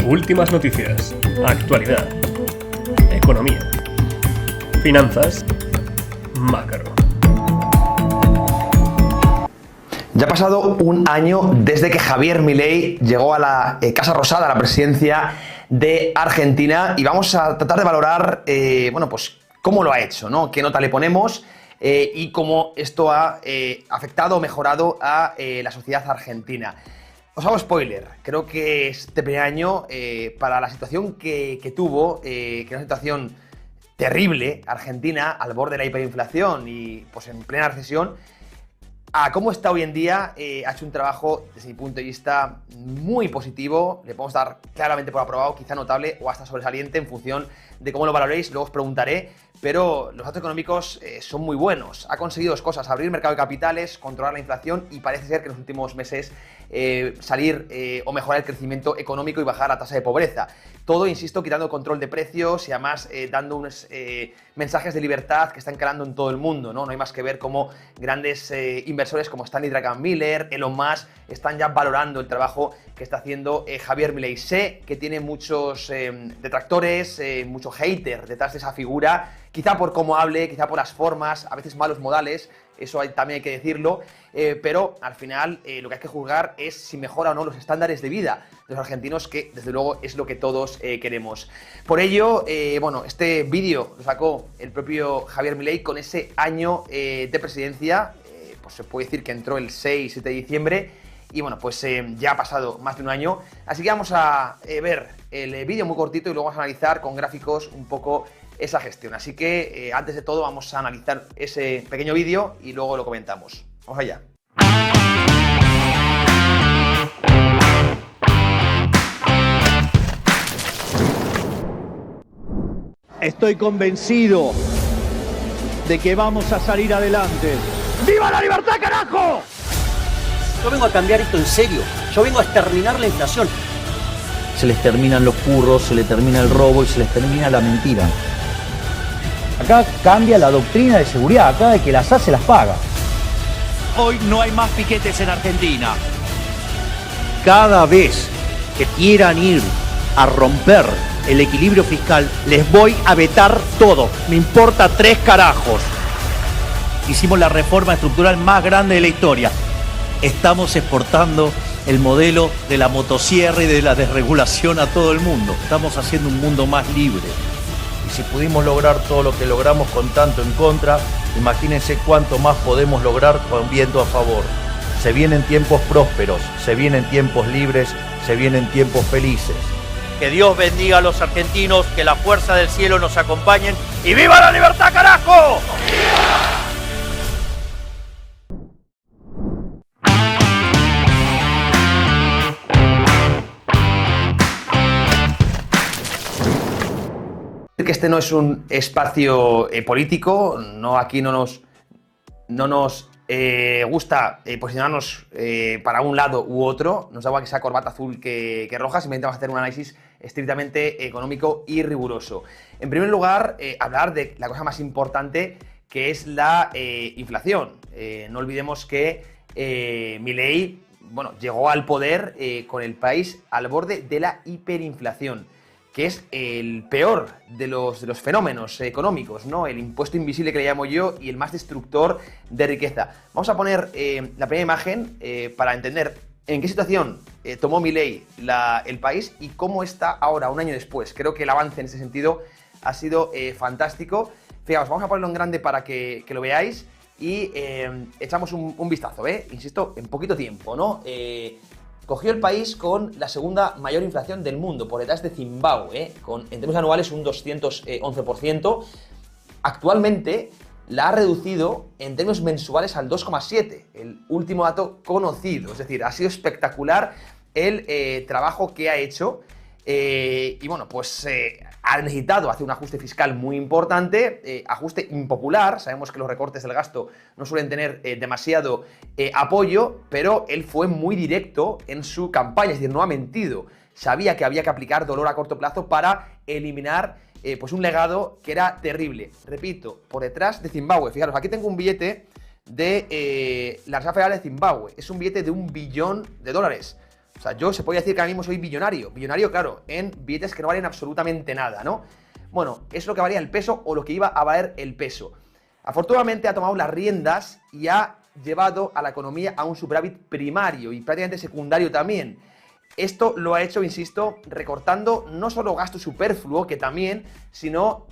Últimas noticias, actualidad, economía, finanzas, macro. Ya ha pasado un año desde que Javier Milei llegó a la Casa Rosada, a la presidencia de Argentina, y vamos a tratar de valorar, pues cómo lo ha hecho, ¿no? Qué nota le ponemos y cómo esto ha afectado o mejorado a la sociedad argentina. Os hago spoiler, creo que este primer año, para la situación que tuvo, que era una situación terrible, Argentina, al borde de la hiperinflación y pues en plena recesión, a cómo está hoy en día, ha hecho un trabajo, desde mi punto de vista, muy positivo. Le podemos dar claramente por aprobado, quizá notable o hasta sobresaliente en función de cómo lo valoréis, luego os preguntaré. Pero los datos económicos son muy buenos. Ha conseguido dos cosas: abrir el mercado de capitales, controlar la inflación y parece ser que en los últimos meses salir o mejorar el crecimiento económico y bajar la tasa de pobreza. Todo, insisto, quitando el control de precios y además dando unos mensajes de libertad que están calando en todo el mundo, ¿no? No hay más que ver cómo grandes inversores como Stanley Druckenmiller, Elon Musk, están ya valorando el trabajo que está haciendo Javier Milei. Sé que tiene muchos detractores, mucho hater detrás de esa figura, quizá por cómo hable, quizá por las formas, a veces malos modales, eso también hay que decirlo, pero al final lo que hay que juzgar es si mejora o no los estándares de vida de los argentinos, que desde luego es lo que todos queremos. Por ello, este vídeo lo sacó el propio Javier Milei con ese año de presidencia, pues se puede decir que entró el 6-7 de diciembre, y ya ha pasado más de un año, así que vamos a ver el vídeo muy cortito y luego vamos a analizar con gráficos un poco esa gestión. Así que antes de todo vamos a analizar ese pequeño vídeo y luego lo comentamos. Vamos allá. Estoy convencido de que vamos a salir adelante. ¡Viva la libertad, carajo! Yo vengo a cambiar esto en serio. Yo vengo a exterminar la inflación. Se les terminan los curros, se les termina el robo y se les termina la mentira. Acá cambia la doctrina de seguridad, acá de que las hace las paga. Hoy no hay más piquetes en Argentina. Cada vez que quieran ir a romper el equilibrio fiscal, les voy a vetar todo. Me importa 3 carajos. Hicimos la reforma estructural más grande de la historia. Estamos exportando el modelo de la motosierra y de la desregulación a todo el mundo. Estamos haciendo un mundo más libre. Y si pudimos lograr todo lo que logramos con tanto en contra, imagínense cuánto más podemos lograr con viento a favor. Se vienen tiempos prósperos, se vienen tiempos libres, se vienen tiempos felices. Que Dios bendiga a los argentinos, que la fuerza del cielo nos acompañen y ¡viva la libertad, carajo! Que este no es un espacio político, aquí no nos gusta posicionarnos para un lado u otro, nos da igual que sea corbata azul que roja, simplemente vamos a hacer un análisis estrictamente económico y riguroso. En primer lugar, hablar de la cosa más importante, que es la inflación. No olvidemos que Milei llegó al poder con el país al borde de la hiperinflación, que es el peor de los fenómenos económicos, ¿no? El impuesto invisible, que le llamo yo, y el más destructor de riqueza. Vamos a poner la primera imagen para entender en qué situación tomó Milei el país y cómo está ahora, un año después. Creo que el avance en ese sentido ha sido fantástico. Fijaos, vamos a ponerlo en grande para que lo veáis y echamos un vistazo, insisto, en poquito tiempo, ¿no? Cogió el país con la segunda mayor inflación del mundo, por detrás de Zimbabue, con en términos anuales un 211%. Actualmente la ha reducido en términos mensuales al 2,7%, el último dato conocido. Es decir, ha sido espectacular el trabajo que ha hecho ha necesitado hacer un ajuste fiscal muy importante, ajuste impopular. Sabemos que los recortes del gasto no suelen tener demasiado apoyo, pero él fue muy directo en su campaña, es decir, no ha mentido. Sabía que había que aplicar dolor a corto plazo para eliminar un legado que era terrible. Repito, por detrás de Zimbabue. Fijaros, aquí tengo un billete de la Reserva Federal de Zimbabue. Es un billete de $1 billón. O sea, yo se podría decir que ahora mismo soy billonario. Billonario, claro, en billetes que no valen absolutamente nada, ¿no? Bueno, es lo que valía el peso o lo que iba a valer el peso. Afortunadamente ha tomado las riendas y ha llevado a la economía a un superávit primario y prácticamente secundario también. Esto lo ha hecho, insisto, recortando no solo gasto superfluo, que también, sino,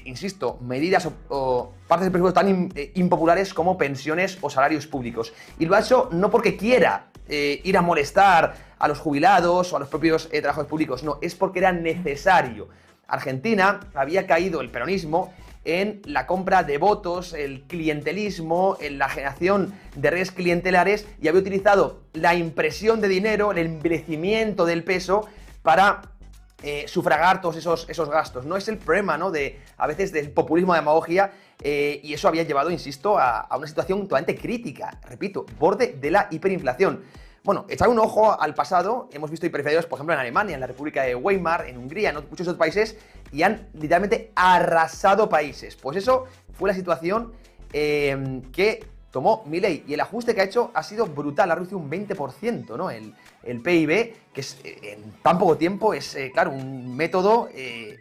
insisto, medidas o partes del presupuesto tan impopulares como pensiones o salarios públicos. Y lo ha hecho no porque quiera ir a molestar a los jubilados o a los propios trabajadores públicos, no, es porque era necesario. Argentina había caído el peronismo en la compra de votos, el clientelismo, en la generación de redes clientelares y había utilizado la impresión de dinero, el envilecimiento del peso para sufragar todos esos gastos. No es el problema, ¿no?, a veces del populismo de demagogia y eso había llevado, insisto, a una situación totalmente crítica, repito, borde de la hiperinflación. Bueno, echar un ojo al pasado, hemos visto hiperinflaciones, por ejemplo, en Alemania, en la República de Weimar, en Hungría, en muchos otros países, y han literalmente arrasado países. Pues eso fue la situación que tomó Milei, y el ajuste que ha hecho ha sido brutal, ha reducido un 20%, ¿no? El PIB, que es, en tan poco tiempo es, claro, un método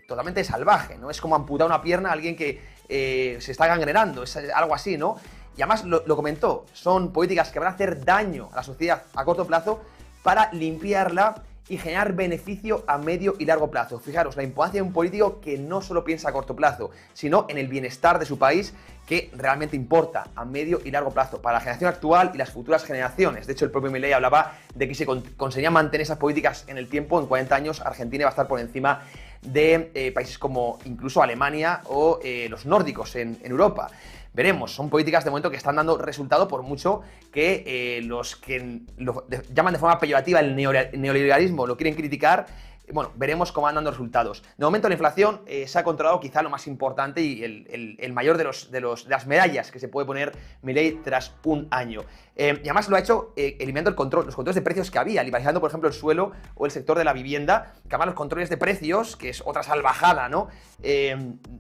totalmente salvaje, ¿no? Es como amputar una pierna a alguien que se está gangrenando, es algo así, ¿no? Y además lo comentó, son políticas que van a hacer daño a la sociedad a corto plazo para limpiarla y generar beneficio a medio y largo plazo. Fijaros, la importancia de un político que no solo piensa a corto plazo, sino en el bienestar de su país, que realmente importa a medio y largo plazo para la generación actual y las futuras generaciones. De hecho, el propio Milei hablaba de que si conseguía mantener esas políticas en el tiempo, en 40 años, Argentina iba a estar por encima de países como incluso Alemania o los nórdicos en Europa. Veremos, son políticas de momento que están dando resultado, por mucho que los que lo llaman de forma peyorativa el neoliberalismo lo quieren criticar. Bueno, veremos cómo van dando resultados. De momento la inflación se ha controlado, quizá lo más importante y el mayor de las medallas que se puede poner Milei tras un año. Y además lo ha hecho eliminando los controles de precios que había, liberalizando, por ejemplo, el suelo o el sector de la vivienda, que además los controles de precios, que es otra salvajada, ¿no?,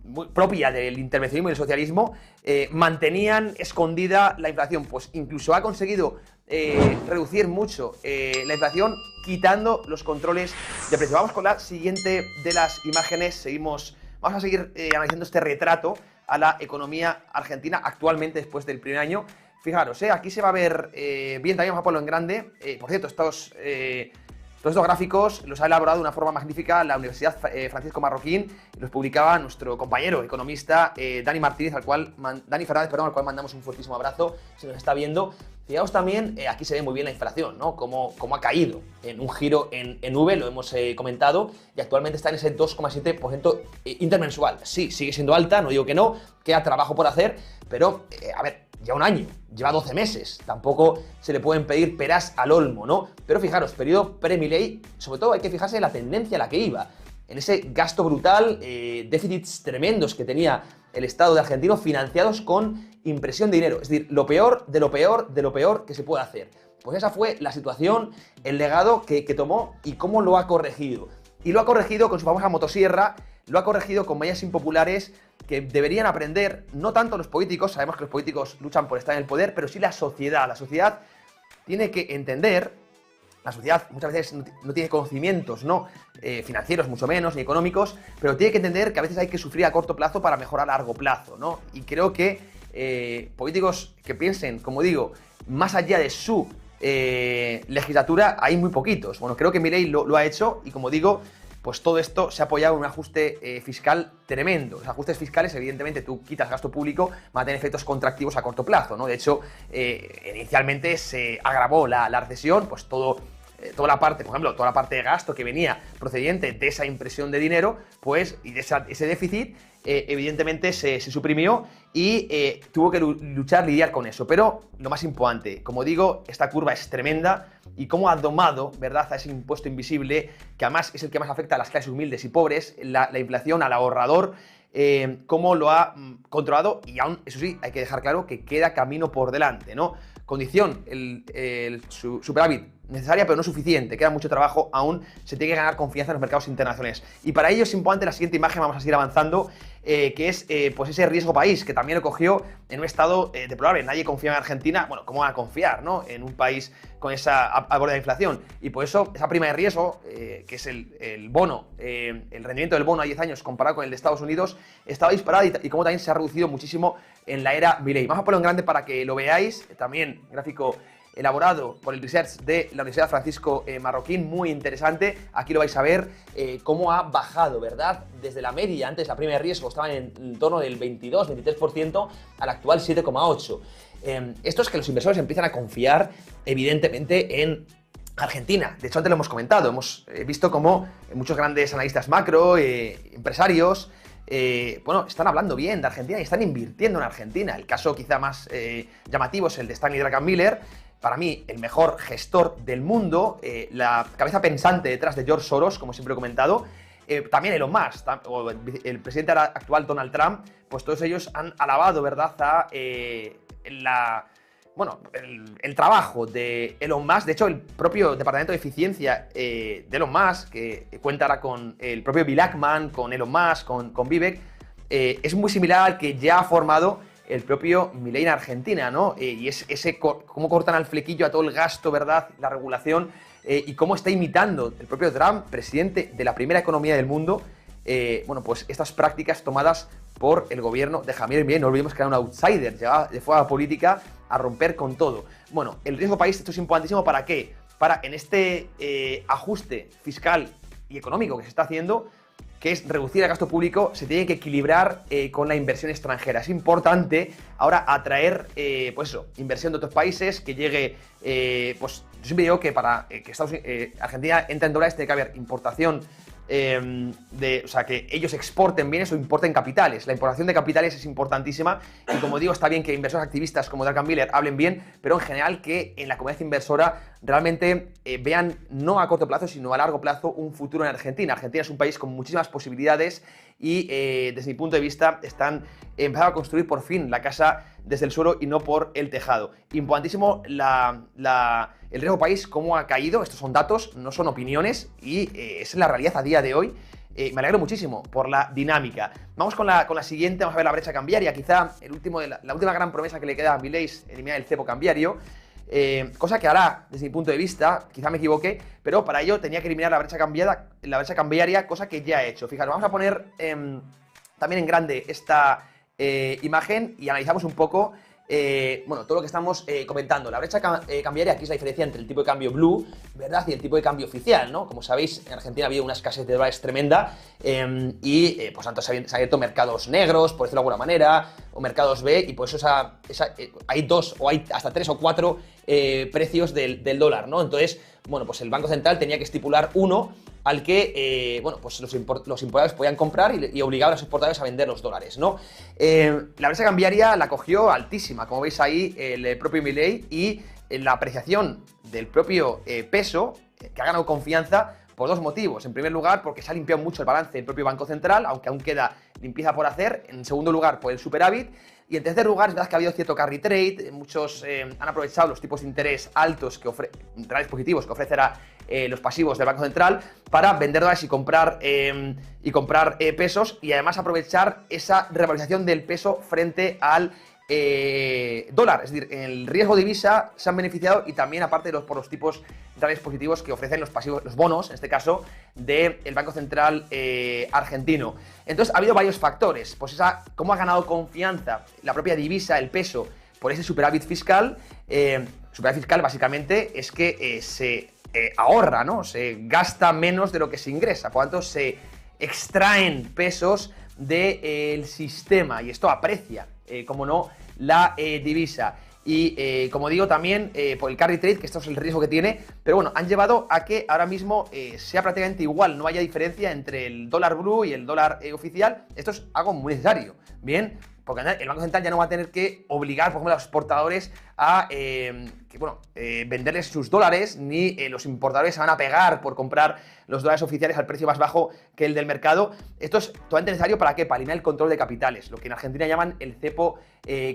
muy propia del intervencionismo y del socialismo, mantenían escondida la inflación. Pues incluso ha conseguido reducir mucho la inflación quitando los controles de precios. Vamos con la siguiente de las imágenes. Vamos a seguir analizando este retrato a la economía argentina actualmente después del primer año. Fijaros, aquí se va a ver bien, también vamos a ponerlo en grande. Por cierto, todos estos gráficos los ha elaborado de una forma magnífica la Universidad Francisco Marroquín, y los publicaba nuestro compañero economista Dani Fernández, al cual mandamos un fuertísimo abrazo si nos está viendo. Fijaos también, aquí se ve muy bien la inflación, ¿no?, cómo ha caído en un giro en V, lo hemos comentado, y actualmente está en ese 2,7% intermensual. Sí, sigue siendo alta, no digo que no, queda trabajo por hacer, pero, a ver, ya un año, lleva 12 meses, tampoco se le pueden pedir peras al olmo, ¿no? Pero fijaros, periodo pre-Milei, sobre todo hay que fijarse en la tendencia a la que iba, en ese gasto brutal, déficits tremendos que tenía el Estado de argentino financiados con impresión de dinero, es decir, lo peor de lo peor de lo peor que se puede hacer. Pues esa fue la situación, el legado que tomó y cómo lo ha corregido. Y lo ha corregido con su famosa motosierra, lo ha corregido con medidas impopulares que deberían aprender, no tanto los políticos, sabemos que los políticos luchan por estar en el poder, pero sí la sociedad. La sociedad tiene que entender, la sociedad muchas veces no tiene conocimientos, ¿no?, financieros mucho menos, ni económicos, pero tiene que entender que a veces hay que sufrir a corto plazo para mejorar a largo plazo, ¿no? Y creo que políticos que piensen, como digo, más allá de su legislatura, hay muy poquitos. Bueno, creo que Milei lo ha hecho y, como digo, pues todo esto se ha apoyado en un ajuste fiscal tremendo. Los ajustes fiscales, evidentemente, tú quitas gasto público, van a tener efectos contractivos a corto plazo, ¿no? De hecho, inicialmente se agravó la recesión, pues toda la parte, por ejemplo, toda la parte de gasto que venía procedente de esa impresión de dinero, pues, y de ese déficit, evidentemente se suprimió y tuvo que lidiar con eso. Pero lo más importante, como digo, esta curva es tremenda y cómo ha domado, ¿verdad?, a ese impuesto invisible, que además es el que más afecta a las clases humildes y pobres, la inflación, al ahorrador, cómo lo ha controlado, y aún, eso sí, hay que dejar claro que queda camino por delante, ¿no? Condición, el superávit necesaria, pero no suficiente. Queda mucho trabajo aún. Se tiene que ganar confianza en los mercados internacionales. Y para ello es importante la siguiente imagen, vamos a seguir avanzando, que es pues ese riesgo país, que también lo cogió en un estado deplorable. Nadie confía en Argentina. Bueno, ¿cómo van a confiar, no? En un país con esa al borde de la inflación. Y por eso esa prima de riesgo, que es el bono, el rendimiento del bono a 10 años comparado con el de Estados Unidos, estaba disparada y como también se ha reducido muchísimo en la era Milei. Vamos a ponerlo en grande para que lo veáis. También gráfico elaborado por el research de la Universidad Francisco Marroquín, muy interesante. Aquí lo vais a ver cómo ha bajado, ¿verdad? Desde la media, antes la prima de riesgo estaba en torno del 22-23%, al actual 7,8%. Esto es que los inversores empiezan a confiar, evidentemente, en Argentina. De hecho, antes lo hemos comentado, hemos visto cómo muchos grandes analistas macro, empresarios, bueno, están hablando bien de Argentina y están invirtiendo en Argentina. El caso quizá más llamativo es el de Stanley Druckenmiller, para mí el mejor gestor del mundo, la cabeza pensante detrás de George Soros, como siempre he comentado. También Elon Musk, o el presidente actual Donald Trump, pues todos ellos han alabado, ¿verdad?, a el trabajo de Elon Musk. De hecho, el propio departamento de eficiencia de Elon Musk, que cuenta ahora con el propio Bill Ackman, con Elon Musk, con Vivek, es muy similar al que ya ha formado el propio Milei en Argentina, ¿no? Y es cómo cortan al flequillo a todo el gasto, ¿verdad?, la regulación, y cómo está imitando el propio Trump, presidente de la primera economía del mundo, bueno, pues estas prácticas tomadas por el gobierno de Javier Milei. No olvidemos que era un outsider, llegaba de fuera de la política a romper con todo. Bueno, el riesgo país, esto es importantísimo. ¿Para qué? Para en este ajuste fiscal y económico que se está haciendo, que es reducir el gasto público, se tiene que equilibrar con la inversión extranjera. Es importante ahora atraer, pues eso, inversión de otros países, que llegue, pues yo siempre digo que para que Argentina entre en dólares tiene que haber importación, o sea, que ellos exporten bienes o importen capitales. La importación de capitales es importantísima y, como digo, está bien que inversores activistas como Druckenmiller hablen bien, pero en general que en la comunidad inversora realmente vean no a corto plazo, sino a largo plazo un futuro en Argentina. Argentina es un país con muchísimas posibilidades y desde mi punto de vista están empezando a construir por fin la casa desde el suelo y no por el tejado. Importantísimo el riesgo país, cómo ha caído. Estos son datos, no son opiniones, y es la realidad a día de hoy. Me alegro muchísimo por la dinámica. Vamos con la siguiente, vamos a ver la brecha cambiaria. Quizá la última gran promesa que le queda a Milei es eliminar el cepo cambiario. Cosa que hará, desde mi punto de vista, quizá me equivoque, pero para ello tenía que eliminar la brecha cambiaria, cosa que ya ha hecho. Fijaros, vamos a poner también en grande esta imagen y analizamos un poco bueno, todo lo que estamos comentando. La brecha cambiaria, aquí es la diferencia entre el tipo de cambio blue, ¿verdad?, y el tipo de cambio oficial, ¿no? Como sabéis, en Argentina ha habido una escasez de dólares tremenda y por tanto se han abierto mercados negros, por decirlo de alguna manera, o mercados B, y por eso hay dos o hay hasta 3 o 4 precios del dólar, ¿no? Entonces, bueno, pues el Banco Central tenía que estipular uno al que, bueno, pues los importadores podían comprar y obligaba a los exportadores a vender los dólares, ¿no? La brecha cambiaria la cogió altísima, como veis ahí, el propio Milei, y la apreciación del propio peso, que ha ganado confianza por dos motivos. En primer lugar, porque se ha limpiado mucho el balance del propio Banco Central, aunque aún queda limpieza por hacer. En segundo lugar, por el superávit. Y en tercer lugar, es verdad que ha habido cierto carry trade. Muchos han aprovechado los tipos de interés altos, reales positivos, que ofrecerá los pasivos del Banco Central para vender dólares y comprar pesos, y además aprovechar esa revalorización del peso frente al dólar. Es decir, en el riesgo de divisa se han beneficiado, y también aparte por los tipos reales positivos que ofrecen los pasivos, los bonos, en este caso, del Banco Central argentino. Entonces ha habido varios factores. Pues cómo ha ganado confianza la propia divisa, el peso, por ese superávit fiscal. Superávit fiscal básicamente es que se ahorra, ¿no? Se gasta menos de lo que se ingresa, por lo tanto se extraen pesos del sistema, y esto aprecia, como no, la divisa. Y como digo, también por el carry trade, que esto es el riesgo que tiene, pero bueno, han llevado a que ahora mismo sea prácticamente igual, no haya diferencia entre el dólar blue y el dólar oficial. Esto es algo muy necesario, ¿bien? Porque el Banco Central ya no va a tener que obligar, por ejemplo, a los exportadores a venderles sus dólares, ni los importadores se van a pegar por comprar los dólares oficiales al precio más bajo que el del mercado. Esto es totalmente necesario. ¿Para qué? Para eliminar el control de capitales, lo que en Argentina llaman el cepo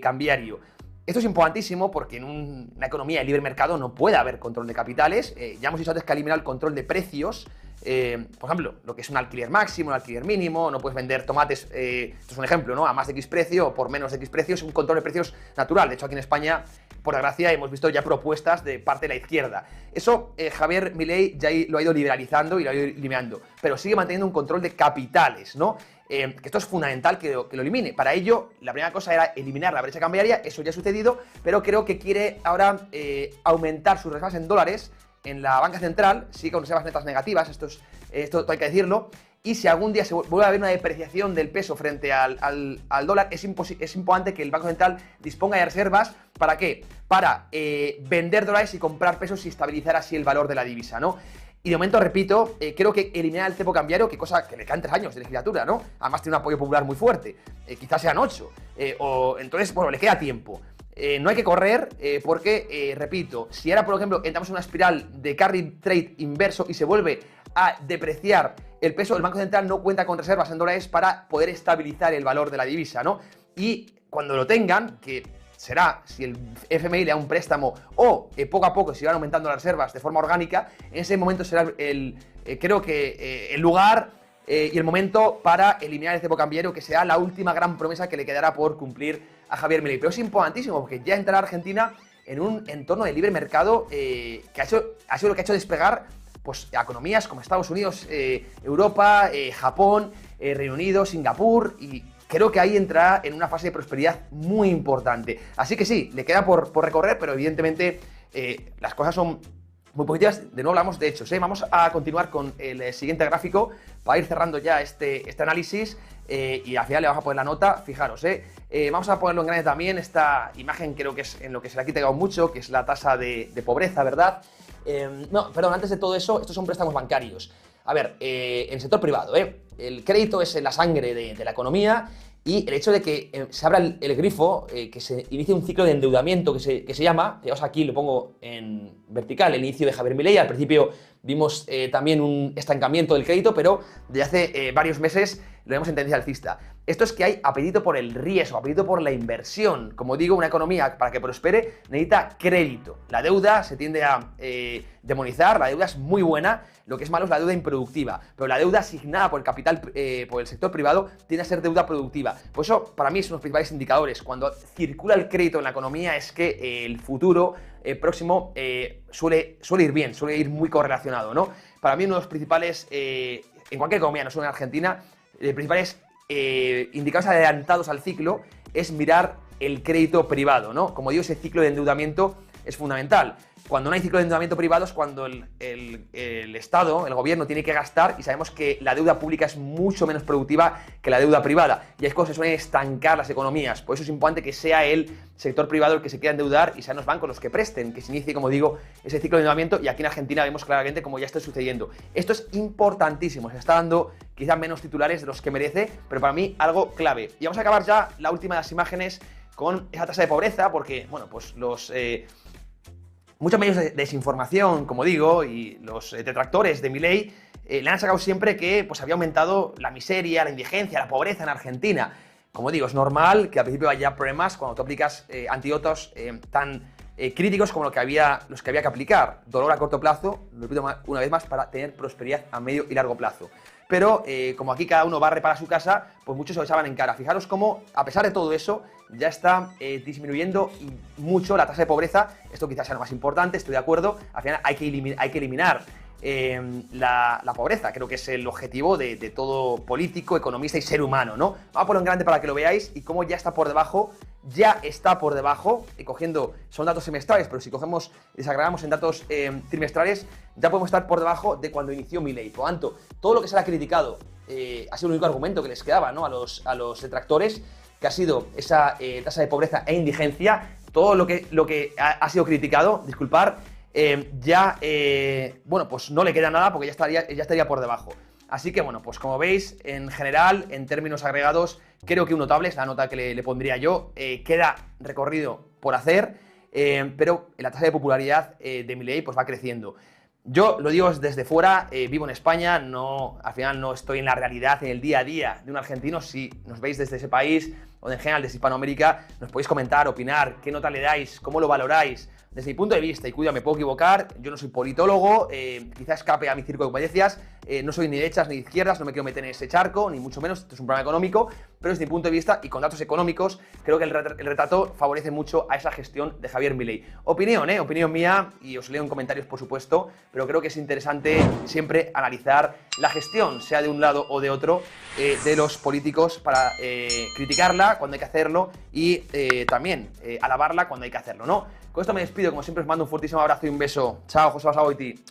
cambiario. Esto es importantísimo porque en una economía de libre mercado no puede haber control de capitales. Ya hemos dicho antes que ha eliminado el control de precios. Por ejemplo, lo que es un alquiler máximo, un alquiler mínimo, no puedes vender tomates, esto es un ejemplo, ¿no? A más de X precio o por menos de X precio, es un control de precios natural. De hecho, aquí en España, por desgracia, hemos visto ya propuestas de parte de la izquierda. Eso Javier Milei ya lo ha ido liberalizando y lo ha ido eliminando, pero sigue manteniendo un control de capitales, ¿no? Que esto es fundamental que lo elimine. Para ello, la primera cosa era eliminar la brecha cambiaria, eso ya ha sucedido, pero creo que quiere ahora aumentar sus reservas en dólares en la banca central, sí con reservas netas negativas, esto hay que decirlo, y si algún día se vuelve a haber una depreciación del peso frente al dólar, es importante que el Banco Central disponga de reservas. ¿Para qué? Para vender dólares y comprar pesos y estabilizar así el valor de la divisa, ¿no? Y de momento, repito, creo que eliminar el cepo cambiario, que cosa que le quedan 3 años de legislatura, ¿no? Además tiene un apoyo popular muy fuerte, quizás sean 8, entonces, bueno, le queda tiempo. No hay que correr porque, repito, si ahora, por ejemplo, entramos en una espiral de carry trade inverso y se vuelve a depreciar el peso, el Banco Central no cuenta con reservas en dólares para poder estabilizar el valor de la divisa, ¿no? Y cuando lo tengan, que será si el FMI le da un préstamo o poco a poco se van aumentando las reservas de forma orgánica, en ese momento será creo que el lugar y el momento para eliminar el cepo cambiario, que será la última gran promesa que le quedará por cumplir a Javier Milei. Pero es importantísimo porque ya entrará Argentina en un entorno de libre mercado que ha sido lo que ha hecho despegar pues, a economías como Estados Unidos, Europa, Japón, Reino Unido, Singapur, y creo que ahí entrará en una fase de prosperidad muy importante. Así que sí, le queda por recorrer, pero evidentemente las cosas son muy positivas. De nuevo hablamos de hechos, ¿eh? Vamos a continuar con el siguiente gráfico para ir cerrando ya este análisis y al final le vamos a poner la nota. Fijaros, vamos a ponerlo en grande también. Esta imagen creo que es en lo que se le ha quitado mucho, que es la tasa de pobreza, ¿verdad? No, perdón, antes de todo eso, estos son préstamos bancarios. A ver, en el sector privado, el crédito es la sangre de la economía. Y el hecho de que se abra el grifo, que se inicie un ciclo de endeudamiento que se llama, fijaos aquí lo pongo en vertical, el inicio de Javier Milei. Al principio vimos también un estancamiento del crédito, pero desde hace varios meses lo vemos en tendencia alcista. Esto es que hay apetito por el riesgo, apetito por la inversión. Como digo, una economía para que prospere necesita crédito. La deuda se tiende a demonizar, la deuda es muy buena, lo que es malo es la deuda improductiva, pero la deuda asignada por el capital, por el sector privado, tiende a ser deuda productiva. Por eso, para mí, son los principales indicadores. Cuando circula el crédito en la economía es que el futuro próximo suele ir bien, suele ir muy correlacionado, ¿no? Para mí, uno de los principales, en cualquier economía, no solo en Argentina, principales indicadores adelantados al ciclo es mirar el crédito privado, ¿no? Como digo, ese ciclo de endeudamiento es fundamental. Cuando no hay ciclo de endeudamiento privado es cuando el Estado, el gobierno, tiene que gastar, y sabemos que la deuda pública es mucho menos productiva que la deuda privada. Y es cuando se suelen estancar las economías. Por eso es importante que sea el sector privado el que se quiera endeudar y sean los bancos los que presten, que se inicie, como digo, ese ciclo de endeudamiento. Y aquí en Argentina vemos claramente cómo ya está sucediendo. Esto es importantísimo. Se está dando quizás menos titulares de los que merece, pero para mí algo clave. Y vamos a acabar ya la última de las imágenes con esa tasa de pobreza, porque, bueno, pues muchos medios de desinformación, como digo, y los detractores de Milei le han sacado siempre que pues, había aumentado la miseria, la indigencia, la pobreza en Argentina. Como digo, es normal que al principio haya problemas cuando tú aplicas antídotos tan críticos como los que había que aplicar. Dolor a corto plazo, lo repito una vez más, para tener prosperidad a medio y largo plazo. Pero como aquí cada uno barre para su casa, pues muchos se lo echaban en cara. Fijaros cómo, a pesar de todo eso, ya está disminuyendo mucho la tasa de pobreza. Esto quizás sea lo más importante, estoy de acuerdo. Al final hay que eliminar la pobreza. Creo que es el objetivo de todo político, economista y ser humano, ¿no? Vamos a ponerlo en grande para que lo veáis y cómo ya está por debajo, son datos semestrales, pero si cogemos y desagregamos en datos trimestrales, ya podemos estar por debajo de cuando inició Milei. Por lo tanto, todo lo que se le ha criticado ha sido el único argumento que les quedaba, ¿no? a los detractores, que ha sido esa tasa de pobreza e indigencia. Todo lo que ha sido criticado, bueno, pues no le queda nada porque ya estaría por debajo. Así que, bueno, pues como veis, en general, en términos agregados, creo que un notable es la nota que le pondría yo. Queda recorrido por hacer, pero la tasa de popularidad de Milei pues va creciendo. Yo lo digo desde fuera, vivo en España, al final no estoy en la realidad, en el día a día de un argentino. Si nos veis desde ese país o en general desde Hispanoamérica, nos podéis comentar, opinar, qué nota le dais, cómo lo valoráis. Desde mi punto de vista, y cuidado, me puedo equivocar, yo no soy politólogo, quizás escape a mi circo de competencias, no soy ni de derechas ni de izquierdas, no me quiero meter en ese charco, ni mucho menos, esto es un programa económico, pero desde mi punto de vista y con datos económicos, creo que el retrato favorece mucho a esa gestión de Javier Milei. Opinión mía, y os leo en comentarios por supuesto, pero creo que es interesante siempre analizar la gestión, sea de un lado o de otro, de los políticos para criticarla cuando hay que hacerlo y también alabarla cuando hay que hacerlo, ¿no? Con esto me despido, como siempre os mando un fortísimo abrazo y un beso. Chao, José Basagoiti.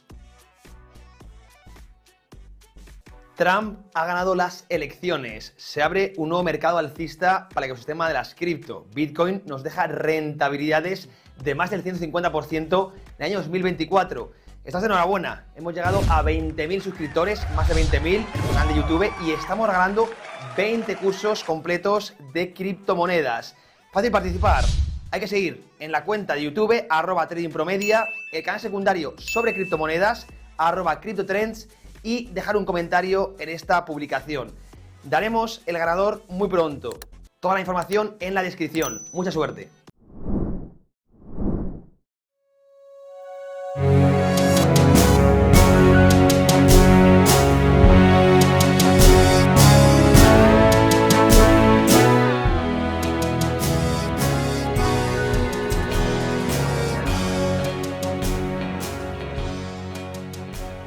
Trump ha ganado las elecciones. Se abre un nuevo mercado alcista para el ecosistema de las cripto. Bitcoin nos deja rentabilidades de más del 150% en el año 2024. Estás de enhorabuena. Hemos llegado a 20.000 suscriptores, más de 20.000 en el canal de YouTube y estamos regalando 20 cursos completos de criptomonedas. Fácil participar. Hay que seguir en la cuenta de YouTube, @tradingpromedia, el canal secundario sobre criptomonedas, @CryptoTrends y dejar un comentario en esta publicación. Daremos el ganador muy pronto. Toda la información en la descripción. Mucha suerte.